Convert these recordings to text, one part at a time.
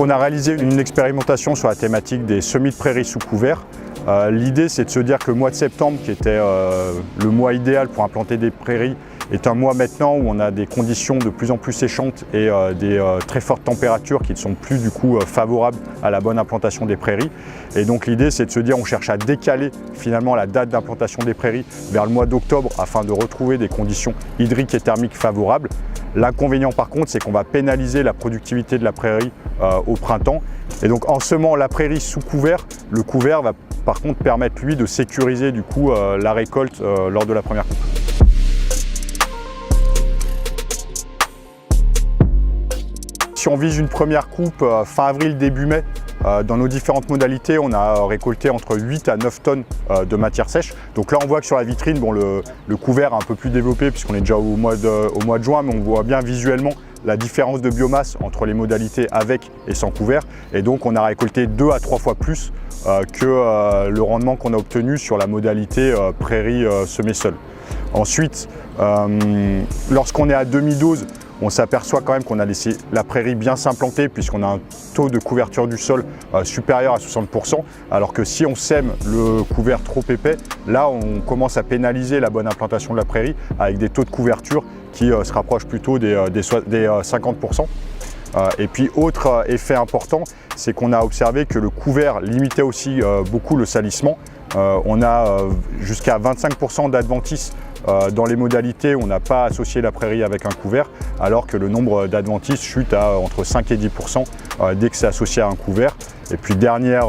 on a réalisé une expérimentation sur la thématique des semis de prairies sous couvert. L'idée, c'est de se dire que le mois de septembre, qui était le mois idéal pour implanter des prairies, est un mois maintenant où on a des conditions de plus en plus séchantes et des très fortes températures qui ne sont plus du coup favorables à la bonne implantation des prairies. Et donc l'idée, c'est de se dire on cherche à décaler finalement la date d'implantation des prairies vers le mois d'octobre afin de retrouver des conditions hydriques et thermiques favorables. L'inconvénient par contre, c'est qu'on va pénaliser la productivité de la prairie au printemps. Et donc en semant la prairie sous couvert, le couvert va par contre permettre lui de sécuriser du coup la récolte lors de la première coupe. Si on vise une première coupe fin avril, début mai, dans nos différentes modalités, on a récolté entre 8 à 9 tonnes de matière sèche. Donc là, on voit que sur la vitrine, bon, le couvert est un peu plus développé puisqu'on est déjà au mois de juin, mais on voit bien visuellement la différence de biomasse entre les modalités avec et sans couvert. Et donc, on a récolté 2 à 3 fois plus que le rendement qu'on a obtenu sur la modalité prairie semée seule. Ensuite, lorsqu'on est à demi-dose, on s'aperçoit quand même qu'on a laissé la prairie bien s'implanter puisqu'on a un taux de couverture du sol supérieur à 60%, alors que si on sème le couvert trop épais, là on commence à pénaliser la bonne implantation de la prairie avec des taux de couverture qui se rapprochent plutôt des 50%. Et puis autre effet important, c'est qu'on a observé que le couvert limitait aussi beaucoup le salissement. On a jusqu'à 25% d'adventices dans les modalités où on n'a pas associé la prairie avec un couvert, alors que le nombre d'adventices chute à entre 5 et 10% dès que c'est associé à un couvert. Et puis dernière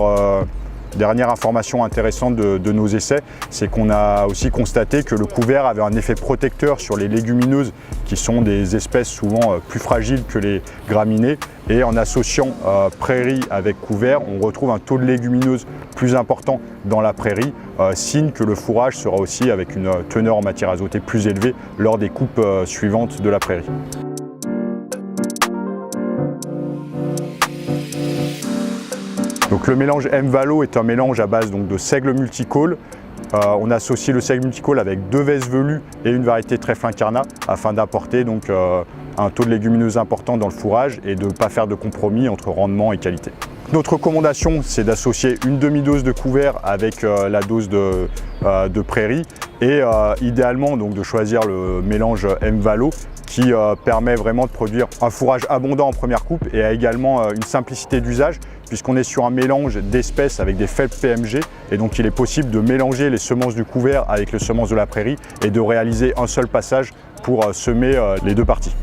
information intéressante de nos essais, c'est qu'on a aussi constaté que le couvert avait un effet protecteur sur les légumineuses qui sont des espèces souvent plus fragiles que les graminées. Et en associant prairie avec couvert, on retrouve un taux de légumineuses plus important dans la prairie, signe que le fourrage sera aussi avec une teneur en matière azotée plus élevée lors des coupes suivantes de la prairie. Donc le mélange M-Valo est un mélange à base donc, de seigle multicôle. On associe le seigle multicôle avec 2 vesses velues et une variété trèfle incarnat afin d'apporter donc un taux de légumineuses important dans le fourrage et de ne pas faire de compromis entre rendement et qualité. Notre recommandation, c'est d'associer une demi-dose de couvert avec la dose de prairie et idéalement donc, de choisir le mélange M-Valo qui permet vraiment de produire un fourrage abondant en première coupe et a également une simplicité d'usage puisqu'on est sur un mélange d'espèces avec des faibles PMG et donc il est possible de mélanger les semences du couvert avec les semences de la prairie et de réaliser un seul passage pour semer les deux parties.